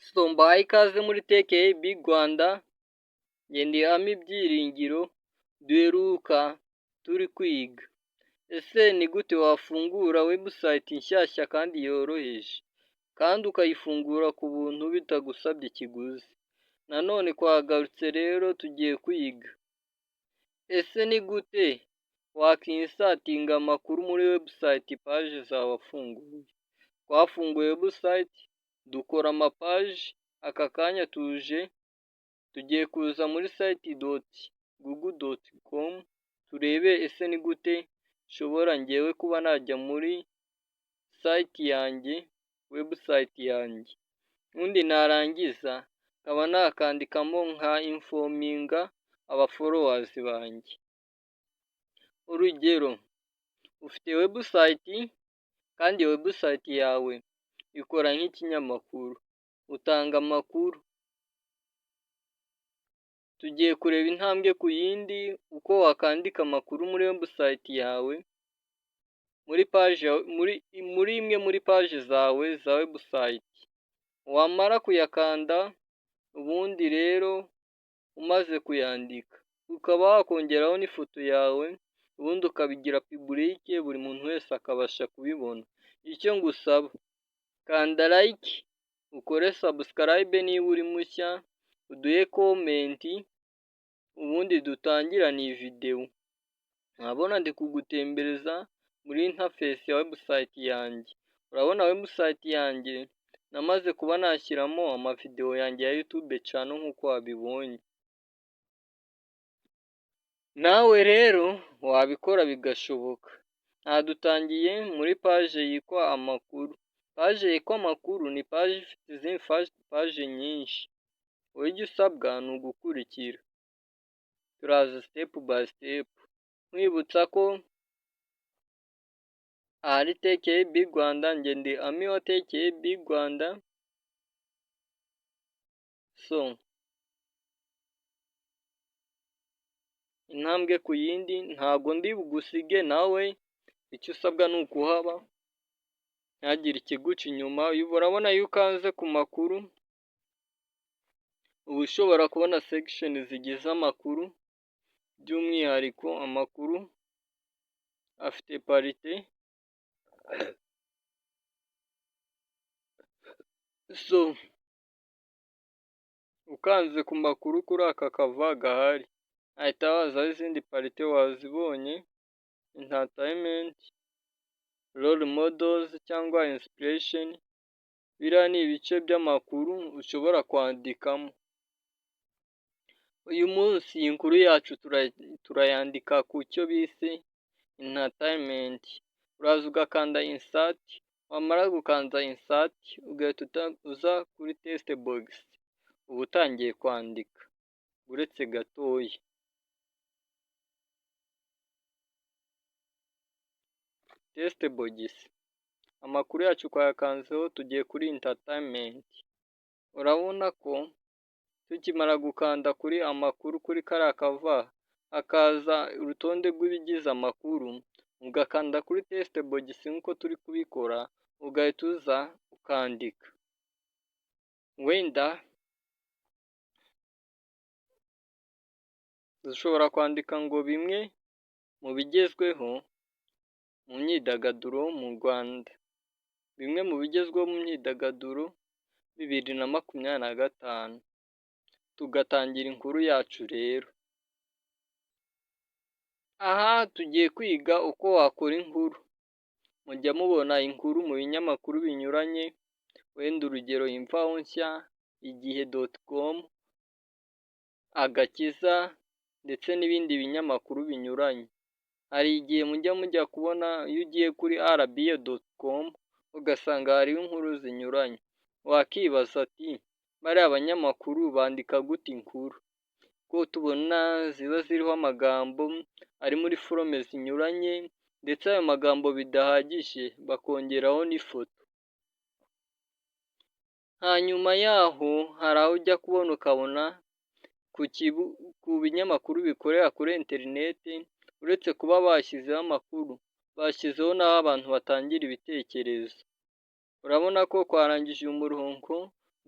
Mbahaye ikaze muri TKB Rwanda, njye ndi Ami Byiringiro, duheruka turi kwiga. Ese ni gute wafungura website nshyashya kandi yoroheje, kandi ukayifungura ku buntu bitagusabye ikiguzi? Nanone twagarutse rero tugiye kwiga. Ese ni gute wakinsatinga amakuru muri website page zawe wafunguye? Twafunguye website, dukora amapaji, aka kanya tugiye kuza muri site.google.com turebe ese ni gute nshobora njyewe kuba najya muri site yanjye, website yanjye, ubundi narangiza nkaba nakandikamo nka informinga aba followers banjye. Urugero, ufite website kandi website yawe ikora nk'ikinyamakuru, utanga amakuru. Tugiye kureba intambwe ku yindi uko wakandika amakuru muri website yawe, muri imwe muri page zawe za website. Wamara kuyakanda, ubundi rero umaze kuyandika ukaba wakongeraho n'ifoto yawe, ubundi ukabigira public, buri muntu wese akabasha kubibona. Icyo ngusaba, kanda like, ukore subscribe niba uri mushya, uduhe comment, ubundi dutangirane iyi video. Urabona ndi kugutembereza muri interface ya website yanjye. Urabona website yanjye namaze kuba nashyiramo amavideo yanjye ya YouTube channel nk'uko wabibonye. Nawe rero wabikora bigashoboka. Dutangiye muri page yitwa amakuru. Page yitwa amakuru ni page ifite izindi page nyinshi. Wowe icyo usabwa ni ugukurikira. Turaza step by step. Nkwibutsa ko ari TKB Rwanda, njye ndi Ami wa TKB Rwanda. Intambwe ku yindi, ntago ndi bugusige, nawe icyo usabwa ni ukuhaba, ntihagire ikiguca inyuma. Urabona iyo ukanze ku makuru, uba ushobora kubona section zigize amakuru, by'umwihariko amakuru afite parite. Ukanze ku makuru kuri aka kava gahari, hahita hazaho izindi parite wazibonye: entertainment, role models cyangwa inspiration. Biriya ni ibice by'amakuru ushobora kwandikamo. Uyu munsi inkuru yacu turayandika ku cyo bise entertainment. Uraza ugakanda insert, wamara gukanda insert ugahita uza kuri text box. Uba utangiye kwandika, uretse gatoya. Text box, amakuru yacu twayakanzeho, tugiye kuri entertainment. Urabona ko tukimara gukanda kuri amakuru, kuri kariya kava hakaza urutonde rw'ibigize amakuru, ugakanda kuri text box nk'uko turi kubikora, ugahita uza ukandika. Wenda dushobora kwandika ngo bimwe mu bigezweho mu myidagaduro mu Rwanda. Bimwe mu bigezweho mu myidagaduro 2025. Tugatangira inkuru yacu rero. Aha tugiye kwiga uko wakora inkuru. Mujya mubona inkuru mu binyamakuru binyuranye, wenda urugero Imvaho Nshya, Igihe.com, Agakiza ndetse n'ibindi binyamakuru binyuranye. Hari igihe mujya kubona iyo ugiye kuri rba.com ugasanga hariho inkuru zinyuranye. Wakibaza ati bariya abanyamakuru bandika gute inkuru? Ko tubona ziba ziriho amagambo ari muri forome zinyuranye, ndetse ayo magambo bidahagije bakongeraho n'ifoto. Hanyuma yaho hari aho ujya kubona ukabona ku binyamakuru bikorera kuri interineti, uretse kuba bashyizeho amakuru, bashyizeho n'aho abantu batangira ibitekerezo. Urabona ko kwarangije umurongo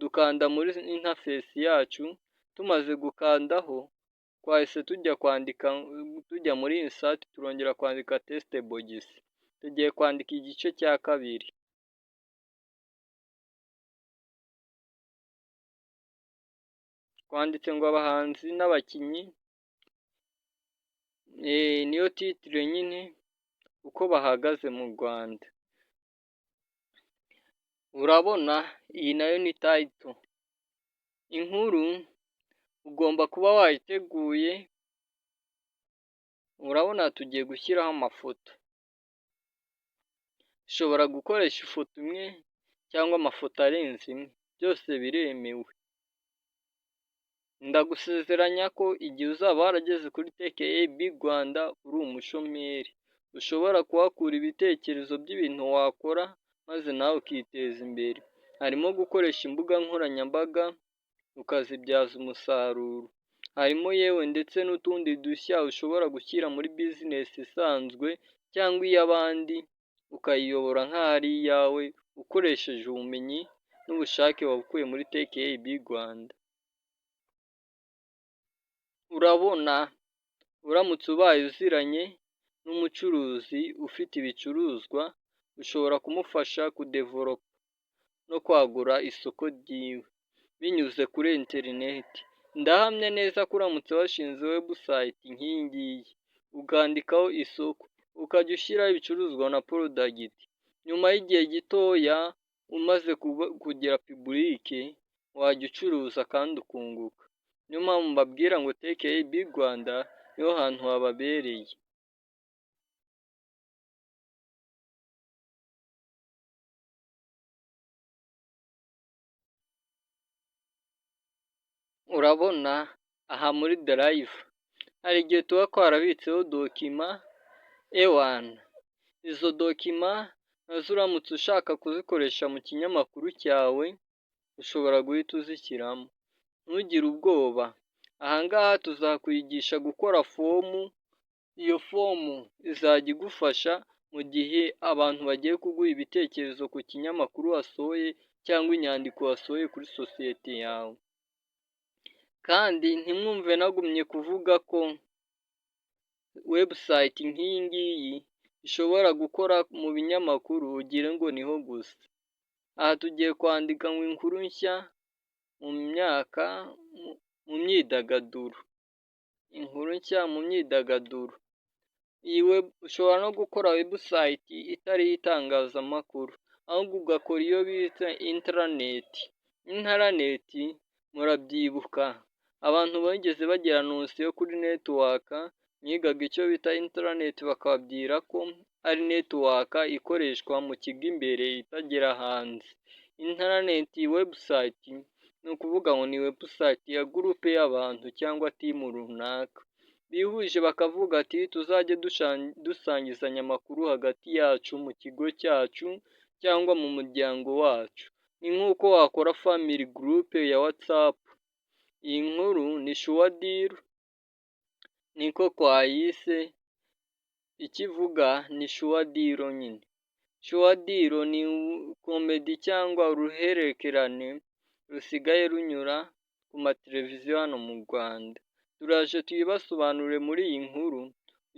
dukanda muri interface yacu, tumaze gukandaho twahise tujya muri insert turongera kwandika testbox, tugiye kwandika igice cya kabiri. Twanditse ngo abahanzi n'abakinnyi, niyo titre nyine uko bahagaze mu Rwanda. Urabona iyi nayo ni title. Inkuru ugomba kuba wayiteguye, urabona tugiye gushyiraho amafoto. Ushobora gukoresha ifoto imwe cyangwa amafoto arenze imwe, byose biremewe. Ndagusezeranya ko igihe uzaba warageze kuri TKAB Rwanda uri umushomeri, ushobora kuhakura ibitekerezo by'ibintu wakora maze nawe ukiteza imbere. Harimo gukoresha imbuga nkoranyambaga ukazibyaza umusaruro. Harimo yewe ndetse n'utundi dushya ushobora gushyira muri business isanzwe cyangwa iy'abandi, ukayiyobora nk'aho ari iyawe, ukoresheje ubumenyi n'ubushake wabukuye muri TKAB Rwanda. Urabona, uramutse ubaye uziranye n'umucuruzi ufite ibicuruzwa, ushobora kumufasha kudevelopa no kwagura isoko ryiwe binyuze kuri interineti. Ndahamya neza ko uramutse washinze website nk'iyi ngiyi, ukandikaho isoko, ukajya ushyiraho ibicuruzwa na product, nyuma y'igihe gitoya umaze kugira public, wajya ucuruza kandi ukunguka. Niyo mpamvu mbabwira ngo TKAB Rwanda niho hantu hababereye. Urabona aha muri drive hari igihe tuba twarabitseho dokima A1. Izo dokima nazo uramutse ushaka kuzikoresha mu kinyamakuru cyawe, ushobora guhita uzishyiramo. Ntugire ubwoba, ahangaha tuzakwigisha gukora fomu. Iyo fomu izajya igufasha mu gihe abantu bagiye kuguha ibitekerezo ku kinyamakuru wasohoye cyangwa inyandiko wasohoye kuri sosiyete yawe. Kandi ntimwumve nagumye kuvuga ko website nk'iyi ngiyi ishobora gukora mu binyamakuru ugire ngo niho gusa. Aha tugiye kwandika ngo inkuru nshya mu myidagaduro. Inkuru nshya mu myidagaduro. Ushobora no gukora website itari itangazamakuru, ahubwo ugakora iyo bita intranet. Intranet murabyibuka, abantu bageze bagera nonsiyo kuri network, mwigaga icyo bita intranet bakababwira ko ari network ikoreshwa mu kigo imbere itagera hanze. Intranet website ni ukuvuga ngo ni website ya gurupe y'abantu cyangwa timu runaka, bihuje bakavuga ati tuzajye dusangizanya amakuru hagati yacu mu kigo cyacu cyangwa mu muryango wacu. Ni nk'uko wakora family group ya WhatsApp. Iyi nkuru ni sure deal, niko kwayise, ikivuga ni sure deal nyine. Sure deal ni komedi cyangwa uruhererekane rusigaye runyura ku mateleviziyo hano mu Rwanda. Turaje tuyibasobanurire muri iyi nkuru.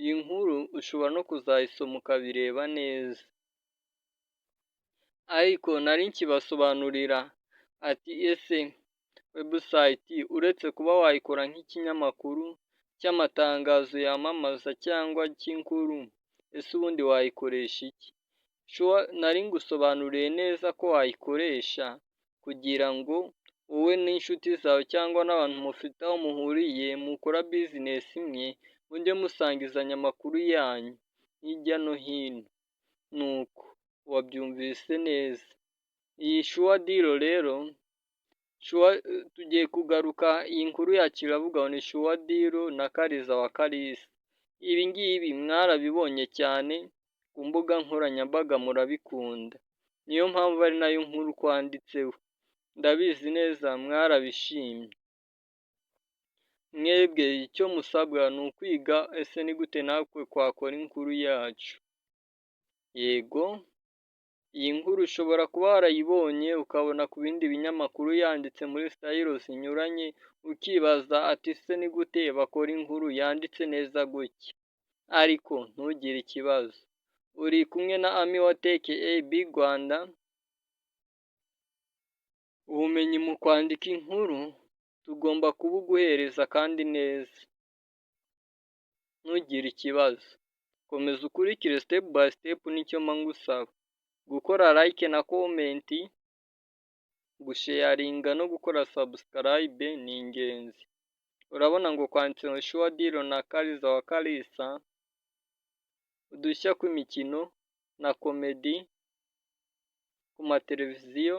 Iyi nkuru ushobora no kuzayisoma ukabireba neza. Ariko nari nkibasobanurira ati ese website uretse kuba wayikora nk'ikinyamakuru cy'amatangazo yamamaza cyangwa cy'inkuru, ese ubundi wayikoresha iki? Nari ngusobanuriye neza ko wayikoresha kugira ngo wowe n'inshuti zawe cyangwa n'abantu mufite aho muhuriye mukora business imwe, mujye musangizanya amakuru yanyu hirya no hino. Nuko wabyumvise neza. Iyi sure deal rero, tugiye kugaruka, iyi nkuru yacu iravuga ngo ni sure deal na Kariza wa Kalisa. Ibi ngibi mwarabibonye cyane ku mbuga nkoranyambaga, murabikunda. Niyo mpamvu ari nayo nkuru kwanditseho. Ndabizi neza mwarabishimye. Mwebwe icyo musabwa ni ukwiga ese ni gute natwe twakora inkuru yacu. Yego, Iyi nkuru ushobora kuba warayibonye ukabona ku bindi binyamakuru yanditse muri style zinyuranye, ukibaza ati se ni gute bakora inkuru yanditse neza gutya? Ariko ntugire ikibazo, uri kumwe na Ami wa TKAB Rwanda, ubumenyi mu kwandika inkuru tugomba kubuguhereza kandi neza. Ntugire ikibazo, komeza ukurikire step by step nicyo mba ngusaba. Gukora like na comment, gusharinga no gukora subscribe ni ingenzi. Urabona ngo kwanditse ngo Sure Deal na Kaliza wa Kalisa, udushya kw'imikino na komedi ku mateleviziyo,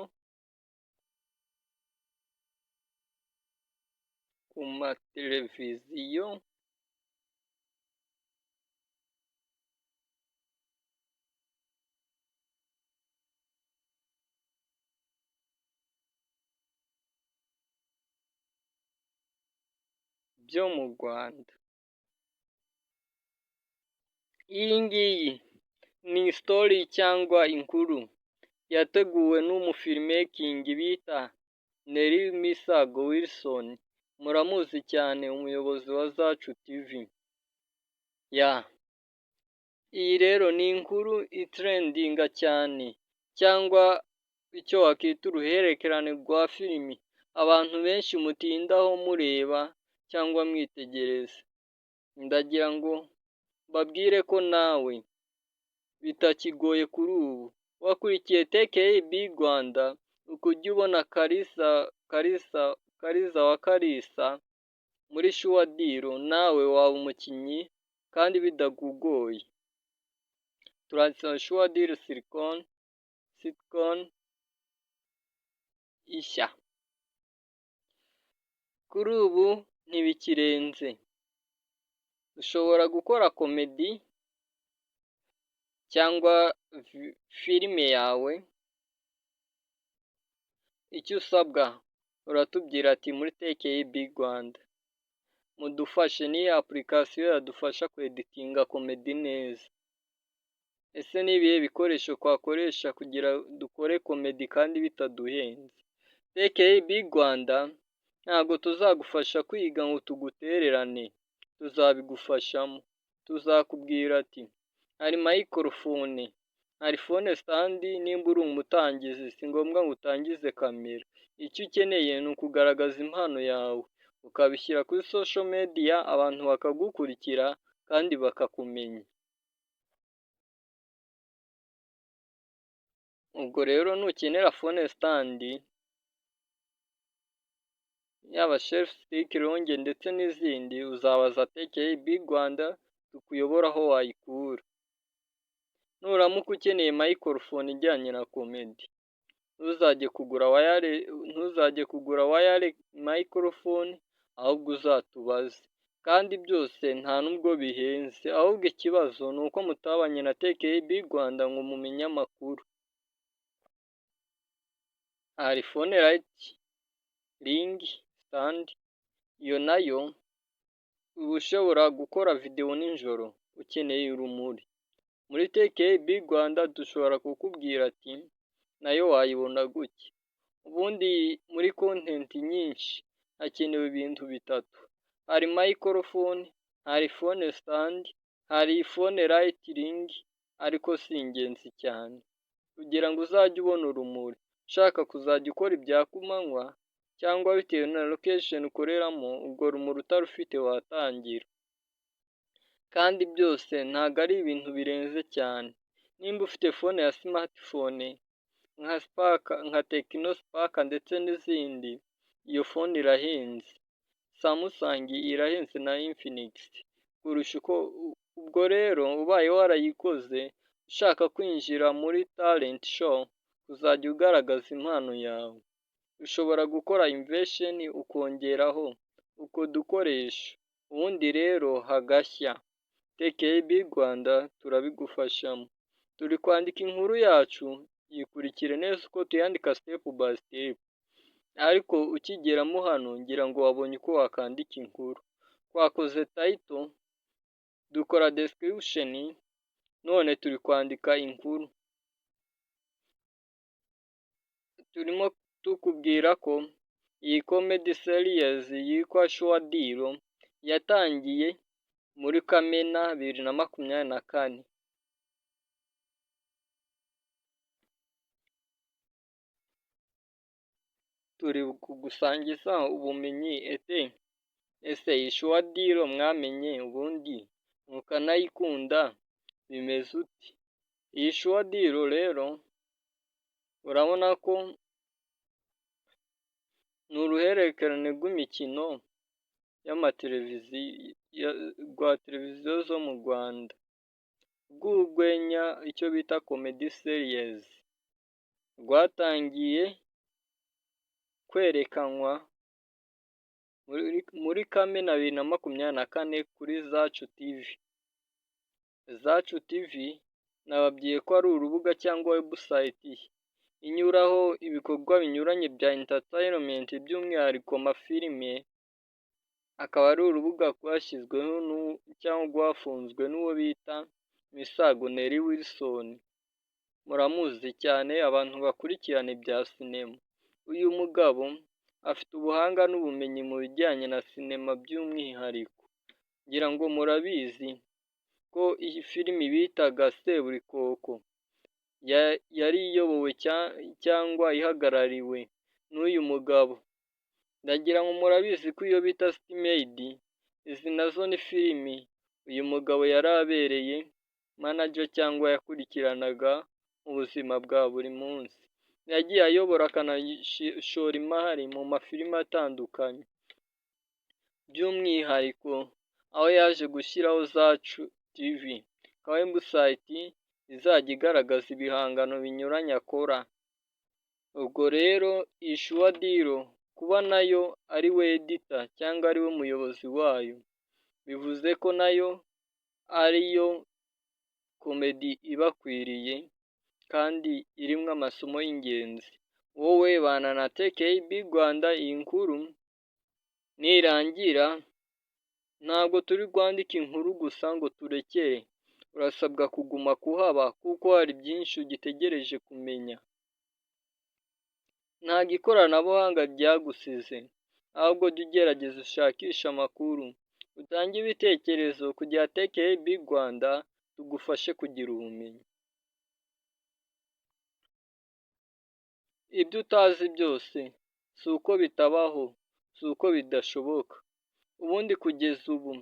byo mu Rwanda. Iyi ngiyi ni story cyangwa inkuru yateguwe n'umufilmeking bita Nelly Misago Wilson, muramuzi cyane, umuyobozi wa Zacu TV. Iyi rero ni inkuru itrendinga cyane, cyangwa icyo wakita uruhererekane rwa filimi abantu benshi mutindaho mureba cyangwa mwitegereza. Ndagira ngo babwire ko nawe bitakigoye kuri ubu, wakurikiye TKAB Rwanda ukujya ubona Kaliza wa Kalisa muri Sure Deal, nawe waba umukinnyi kandi bidakugoye. Turanditse Sure Deal sitcom ishya. Kuri ubu ntibikirenze, ushobora gukora komedi cyangwa filime yawe. Icyo usabwa uratubwira ati muri TKAB Rwanda mudufashe, niyo application yadufasha kweditinga komedi neza. Ese ni ibihe bikoresho twakoresha kugira dukore komedi kandi bitaduhenze? TKAB Rwanda ntabwo tuzagufasha kwiga ngo tugutererane, tuzabigufashamo. Tuzakubwira ati hari microphone, hari phone stand. Nimba uri umutangizi si ngombwa ngo utangize kamera, icyo ukeneye ni ukugaragaza impano yawe ukabishyira kuri social media, abantu bakagukurikira kandi bakakumenya. Ubwo rero nukenera phone stand, yaba shelf stick, longe ndetse n'izindi, uzabaza TKAB Rwanda tukuyobora aho wayikura. Nuramuka ukeneye microphone ijyanye na komedi, ntuzajye kugura wire microphone, ahubwo uzatubaze. Kandi byose nta nubwo bihenze, ahubwo ikibazo ni uko mutabanye na TKAB Rwanda ngo mumenye amakuru. Hari phone light ring stand, iyo nayo uba ushobora gukora video nijoro ukeneye urumuri. Muri TKAB Rwanda dushobora kukubwira ati nayo wayibona gutya. Ubundi muri content nyinshi hakenewe ibintu bitatu: hari microphone, hari phone stand, hari phone light ring, ariko si ingenzi cyane kugira ngo uzajye ubona urumuri. Ushaka kuzajya ukora ibya kumanywa cyangwa bitewe na location ukoreramo, ubwo rumuri utarufite watangira. Kandi byose ntago ari ibintu birenze cyane. Nimba ufite phone ya smartphone nka Tecno Spark ndetse n'izindi, iyo phone irahenze. Samsung irahenze na Infinix kurusha uko. Ubwo rero ubaye warayikoze ushaka kwinjira muri talent show, uzajya ugaragaza impano yawe, ushobora gukora invention ukongeraho uko dukoresha, ubundi rero hagashya. TKAB Rwanda turabigufashamo. Turi kwandika inkuru yacu, yikurikire neza uko tuyandika step by step. Ariko ukigeramo hano ngira ngo wabonye uko wakandika inkuru. Twakoze title, dukora description, none turi kwandika inkuru. turimo tukubwira ko iyi comedy series yitwa Sure Deal yatangiye muri Kamena 2024. Turi kugusangiza ubumenyi ese iyi Sure Deal mwamenye ubundi mukanayikunda bimeze uti? Iyi Sure Deal rero urabona ko ni uruhererekane rw'imikino y'amateleviziyo rwa televiziyo zo mu Rwanda rw'urwenya, icyo bita comedy series, rwatangiye kwerekanwa muri Kamena 2024 kuri Zacu TV. Zacu TV nababwiye ko ari urubuga cyangwa website inyuraho ibikorwa binyuranye bya entertainment, by'umwihariko amafilime. Akaba ari urubuga rwashyizweho cyangwa rwafunzwe n'uwo bita Misago Neri Wilson. Muramuzi cyane abantu bakurikirana ibya sinema. Uyu mugabo afite ubuhanga n'ubumenyi mu bijyanye na sinema by'umwihariko. Ngira ngo murabizi ko iyi filimi bitaga Seburikoko yari iyobowe cyangwa ihagarariwe n'uyu mugabo. Ndagira ngo murabizi ko iyo bita Stimade, izi nazo ni filimi uyu mugabo yari abereye manager cyangwa yakurikiranaga mu buzima bwa buri munsi. Yagiye ayobora akanashora imari mu mafilime atandukanye, by'umwihariko aho yaje gushyiraho Zacu TV, akaba website izajya igaragaza ibihangano binyuranye akora. Ubwo rero iyi Sure Deal kuba nayo ari we editor cyangwa ari we muyobozi wayo, bivuze ko nayo ariyo komedi ibakwiriye kandi irimo amasomo y'ingenzi. Wowe bana na TKB Rwanda, iyi nkuru nirangira ntabwo turi rwandika inkuru gusa ngo turekere, urasabwa kuguma kuhaba kuko hari byinshi ugitegereje kumenya. Ntabwo ikoranabuhanga ryagusize, ahubwo jya ugerageza ushakisha amakuru, utange ibitekerezo kugira TKB Rwanda tugufashe kugira ubumenyi. Ibyo utazi byose si uko bitabaho, si uko bidashoboka. Ubundi kugeza ubu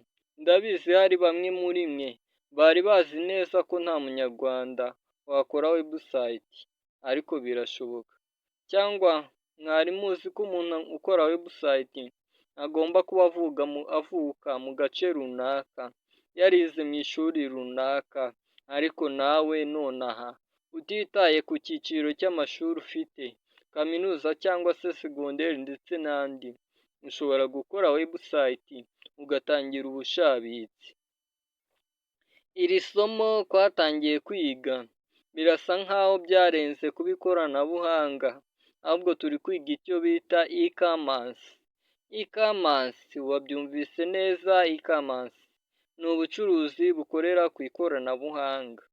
ndabizi hari bamwe muri mwe bari bazi neza ko nta munyarwanda wakora website, ariko birashoboka. Cyangwa mwari muzi ko umuntu ukora website agomba kuba avuka mu gace runaka, yarize mu ishuri runaka, ariko nawe nonaha utitaye ku cyiciro cy'amashuri ufite, kaminuza cyangwa se segonderi ndetse n'andi, ushobora gukora website ugatangira ubushabitsi. Iri somo twatangiye kwiga birasa nkaho byarenze kuba ikoranabuhanga, ahubwo turi kwiga icyo bita e-commerce. E-commerce wabyumvise neza, e-commerce ni ubucuruzi bukorera ku ikoranabuhanga.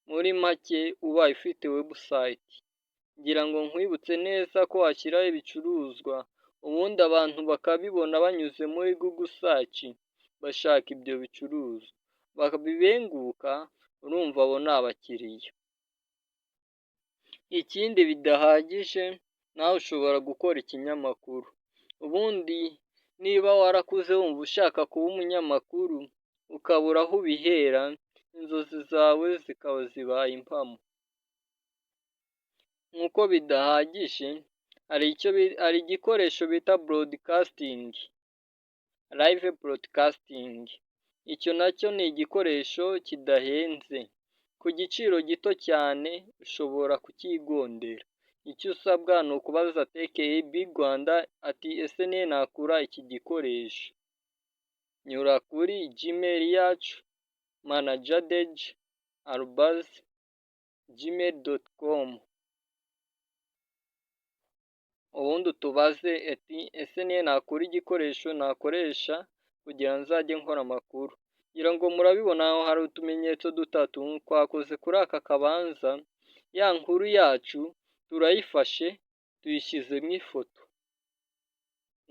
Muri make ubaye ufite website, ngira ngo nkwibutse neza ko washyiraho ibicuruzwa, ubundi abantu bakabibona banyuze muri Google search bashaka ibyo bicuruzwa, bakabibenguka, urumva abo ni abakiriya. Ikindi bidahagije, nawe ushobora gukora ikinyamakuru. Ubundi niba warakuze wumva ushaka kuba umunyamakuru ukabura aho ubihera, inzozi zawe zikaba zibaye impamo. Nk'uko bidahagije, hari igikoresho bita broadcasting, live broadcasting. Icyo nacyo ni igikoresho kidahenze, ku giciro gito cyane ushobora kukigondera. Icyo usabwa ni ukubaza TKB Rwanda ati ese nihe nakura iki gikoresho? Nyura kuri Gmail yacu managerdej@gmail.com, ubundi utubaze ati ese nihe nakura igikoresho nakoresha kugira nzajye nkora amakuru. Ngira ngo murabibona aho hari utumenyetso dutatu twakoze kuri aka kabanza, ya nkuru yacu turayifashe tuyishyizemo ifoto,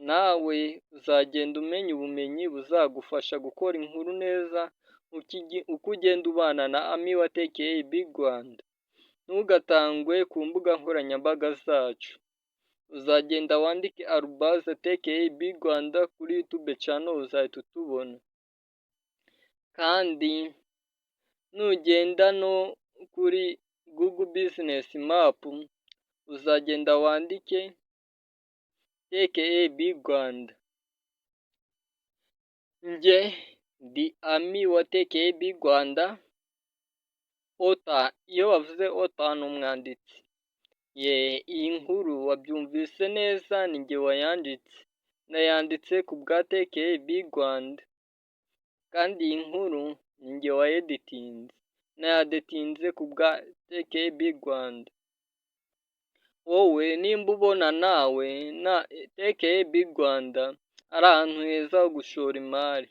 nawe uzagenda umenya ubumenyi buzagufasha gukora inkuru neza uko ugenda ubana na Ami wa TKA Big Rwanda. Ntugatangwe ku mbuga nkoranyambaga zacu, uzagenda wandike arubaze TKA Big Rwanda kuri YouTube channel uzahita utubona, kandi nugenda no kuri Google Business Map uzagenda wandike TKA Big Rwanda. Njye ndi Ami wa TKA Big Rwanda. Iyo bavuze ota ni umwanditsi. Iyi nkuru wabyumvise neza, ni njye wayanditse, nayanditse ku bwa TKA Big Rwanda, kandi iyi nkuru ni njye wayeditinze, nayadetinze ku bwa TKA Big Rwanda. Wowe nimba ubona nawe na TKA Big Rwanda ari ahantu heza ho gushora imari,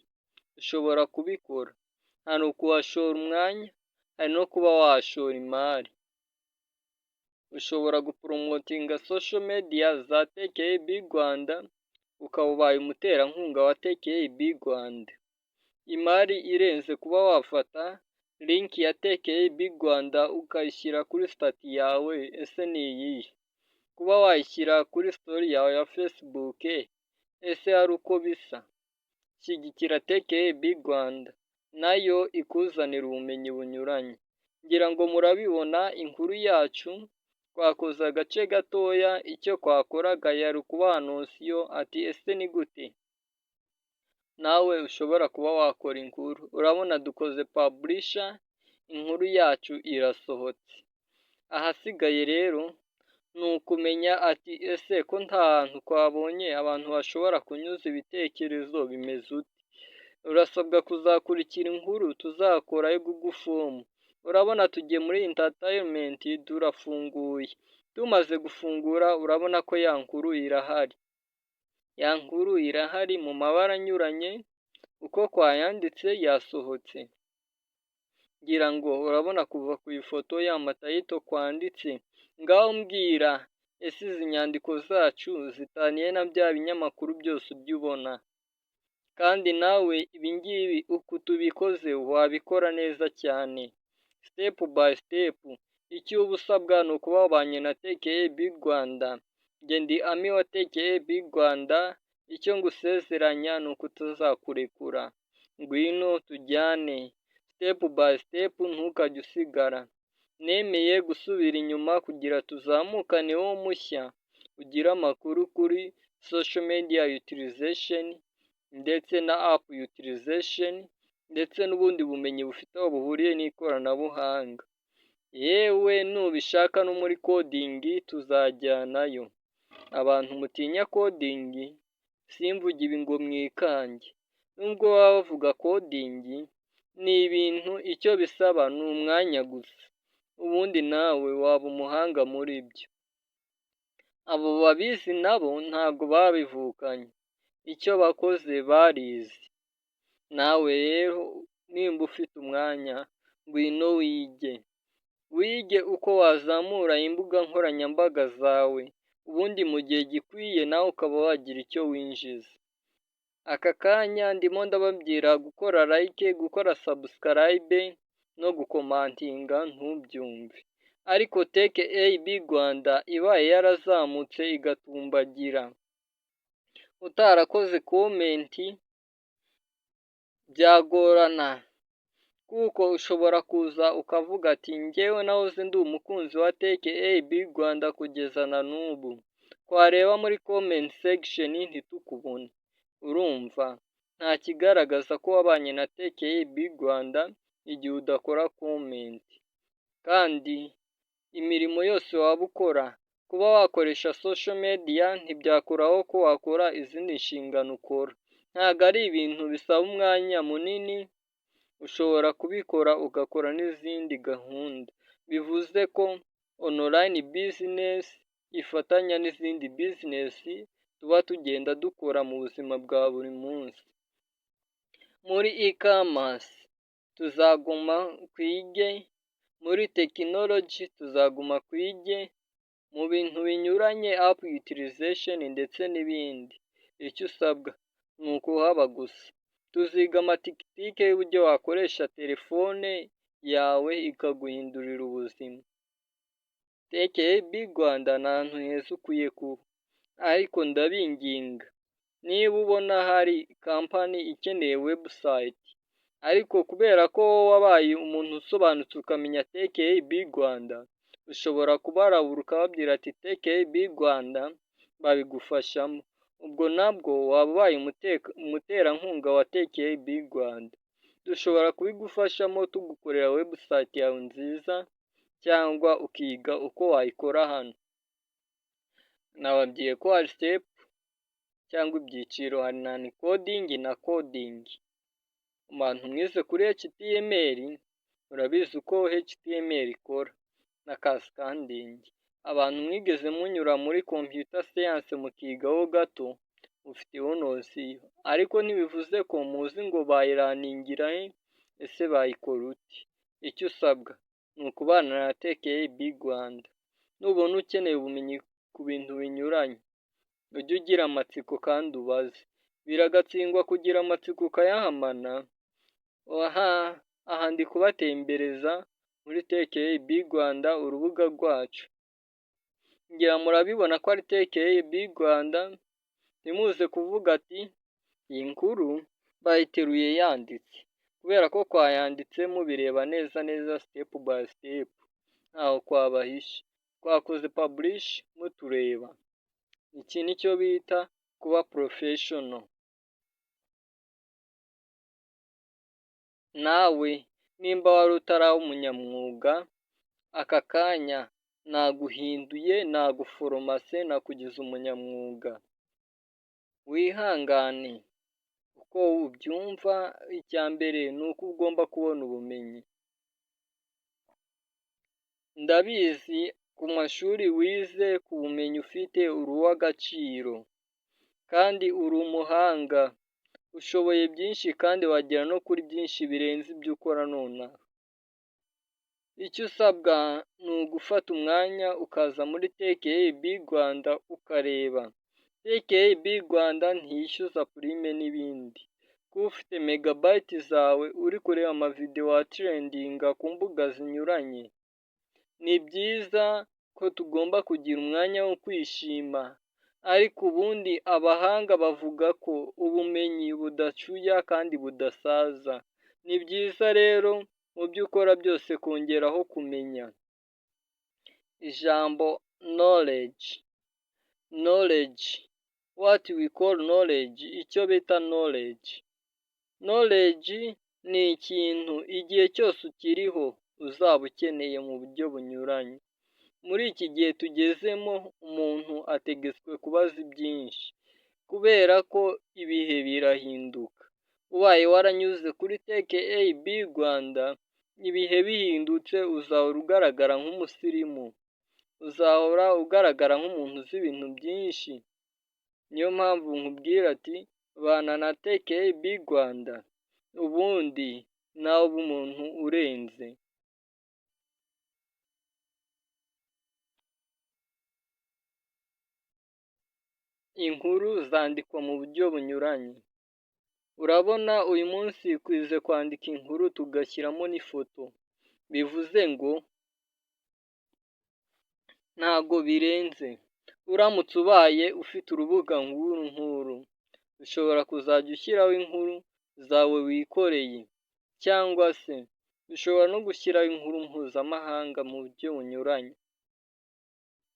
ushobora kubikora. Hari ukuhashora umwanya, hari no kuba wahashora imari. Ushobora gupromotinga social media za TKA Big Rwanda, ukaba ubaye umuterankunga wa TKA Big Rwanda. Imari irenze kuba wafata link ya TKA Big Rwanda ukayishyira kuri stati yawe, ese ni iyihe? Kuba wayishyira kuri story yawe ya Facebook, ese hari uko bisa? Shyigikira TKA Big Rwanda, nayo ikuzanira ubumenyi bunyuranye. Ngira ngo murabibona, inkuru yacu twakoze agace gatoya, icyo twakoraga yari ukubaha nosiyo ati ese ni gute nawe ushobora kuba wakora inkuru. Urabona dukoze publisher, inkuru yacu irasohotse. Ahasigaye rero ni ukumenya ati ese ko nta hantu twabonye abantu bashobora kunyuza ibitekerezo bimeze ute? Urasabwa kuzakurikira inkuru tuzakora yo Google Form. Urabona tugiye muri entertainment, turafunguye. Tumaze gufungura urabona ko ya nkuru irahari. Ya nkuru irahari mu mabara anyuranye, uko twayanditse yasohotse. Ngira ngo urabona kuva ku ifoto ya matayito kwanditse. Ngaho mbwira, ese izi nyandiko zacu zitaniye na bya binyamakuru byose ujya ubona? Kandi nawe ibingibi uko tubikoze wabikora neza cyane, step by step. Icyo uba usabwa ni ukuba wabanye na TKA Big Rwanda. Njye ndi Ami wa TKA Big Rwanda, icyo ngusezeranya ni uko utazakurekura. Ngwino tujyane step by step, ntukajye usigara. Nemeye gusubira inyuma kugira tuzamukane wo mushya, ugira amakuru kuri social media utilization ndetse na app utilization, ndetse n'ubundi bumenyi bufite aho buhuriye n'ikoranabuhanga. Yewe nubishaka no muri coding tuzajyanayo. Abantu mutinya coding, simvuge ibi ngo mwikange. Nubwo baba bavuga coding, ni ibintu icyo bisaba ni umwanya gusa, ubundi nawe waba umuhanga muri byo. Abo babizi nabo ntabwo babivukanye, icyo bakoze barize. Nawe rero nimba ufite umwanya, ngwino wige uko wazamura imbuga nkoranyambaga zawe, ubundi mu gihe gikwiye nawe ukaba wagira icyo winjiza. Aka kanya ndimo ndababwira gukora like, gukora subscribe no gukomantinga ntubyumve. Ariko TKA Big Rwanda ibaye yarazamutse igatumbagira, utarakoze komenti byagorana, kuko ushobora kuza ukavuga ati njyewe nahoze ndi umukunzi wa TKA Big Rwanda kugeza na n'ubu, twareba muri comment section ntitukubone. Urumva nta kigaragaza ko wabanye na TKA Big Rwanda igihe udakora comment. Kandi imirimo yose waba ukora, kuba wakoresha social media ntibyakuraho ko wakora izindi nshingano ukora. Ntabwo ari ibintu bisaba umwanya munini, ushobora kubikora ugakora n'izindi gahunda. Bivuze ko online business ifatanya n'izindi business tuba tugenda dukora mu buzima bwa buri munsi. Muri e-commerce tuzaguma twige, muri technology tuzaguma twige, mu bintu binyuranye, app utilization ndetse n'ibindi. Icyo usabwa ni ukuhaba gusa. Tuziga amatikitike y'uburyo wakoresha telefone yawe ikaguhindurira ubuzima. TKB Rwanda ni ahantu heza ukwiye kuba, ariko ndabinginga, niba ubona hari kampani ikeneye website, ariko kubera ko wowe wabaye umuntu usobanutse ukamenya TKB Rwanda, ushobora kubarabura ukababwira ati TKB Rwanda babigufashamo. Ubwo nabwo waba ubaye umuterankunga wa TKB Rwanda. Dushobora kubigufashamo tugukorera website yawe nziza, cyangwa ukiga uko wayikora hano. Nababwiye ko hari step cyangwa ibyiciro, hari non coding na coding. Abantu mwize kuri HTML murabizi uko HTML ikora na cascading. Abantu mwigeze munyura muri computer science mukigaho gato, ufiteho nosiyo, ariko ntibivuze ko muzi ngo bayiraningira ese bayikora uti. Icyo usabwa ni ukubana na TKB Rwanda. Nubona ukeneye ubumenyi ku bintu binyuranye, ujye ugira amatsiko kandi ubaze. Biragatsindwa kugira amatsiko ukayahamana. Aha ndi kubatembereza muri TKB Rwanda, urubuga rwacu. Ngira murabibona ko ari TKB Rwanda, ntimuze kuvuga ati iyi nkuru bayiteruye yanditse, kubera ko twayanditse mubireba neza neza step by step, ntaho kwabahishe. Twakoze publish mutureba. Iki nicyo bita kuba professional. Nawe nimba wari utaraba umunyamwuga, aka kanya naguhinduye, naguforomase, nakugize umunyamwuga. Wihangane uko ubyumva. Icya mbere ni uko ugomba kubona ubumenyi. Ndabizi ku mashuri wize, ku bumenyi ufite, uri uw'agaciro kandi uri umuhanga, ushoboye byinshi kandi wagera no kuri byinshi birenze ibyo ukora nonaha. Icyo usabwa ni ugufata umwanya ukaza muri TKB Rwanda ukareba. TKB Rwanda ntiyishyuza prime n'ibindi. Kuba ufite megabyte zawe uri kureba amavideo atrendinga ku mbuga zinyuranye, ni byiza ko tugomba kugira umwanya wo kwishima, ariko ubundi abahanga bavuga ko ubumenyi budacuya kandi budasaza. Ni byiza rero mu byo ukora byose kongeraho kumenya. Ijambo knowledge, what we call knowledge, icyo bita knowledge ni ikintu igihe cyose ukiriho uzaba ukeneye mu buryo bunyuranye. Muri iki gihe tugezemo, umuntu ategetswe kubaza byinshi, kubera ko ibihe birahinduka. Ubaye waranyuze kuri TKB Rwanda, ibihe bihindutse uzahora ugaragara nk'umusirimu, uzahora ugaragara nk'umuntu uzi ibintu byinshi. Niyo mpamvu nkubwira ati bana na TKB Rwanda, ubundi nawe uba umuntu urenze. Inkuru zandikwa mu buryo bunyuranye. Urabona uyu munsi twize kwandika inkuru tugashyiramo n'ifoto. Bivuze ngo ntago birenze. Uramutse ubaye ufite urubuga nk'uru, ushobora kuzajya ushyiraho inkuru zawe wikoreye, cyangwa se ushobora no gushyiraho inkuru mpuzamahanga mu buryo bunyuranye.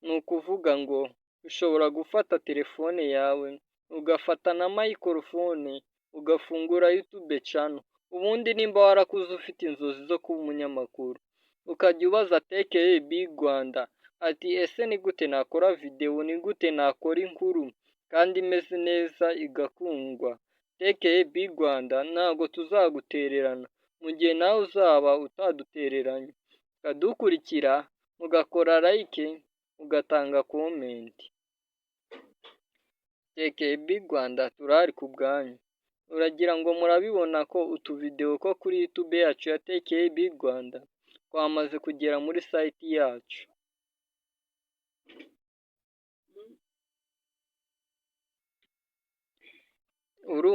Ni ukuvuga ngo ushobora gufata telefone yawe, ugafata na microphone, ugafungura YouTube channel. Ubundi nimba warakuze ufite inzozi zo kuba umunyamakuru, ukajya ubaza TKB Rwanda ati ese ni gute nakora video, ni gute nakora inkuru kandi imeze neza igakundwa. TKB Rwanda ntago tuzagutererana mu gihe nawe uzaba utadutereranye. Ukadukurikira, ugakora like, ugatanga comment. TKB Rwanda turahari ku bwanyu. Uragira ngo murabibona ko utuvideo ko kuri YouTube yacu ya TKB Rwanda twamaze kugera muri site yacu. uru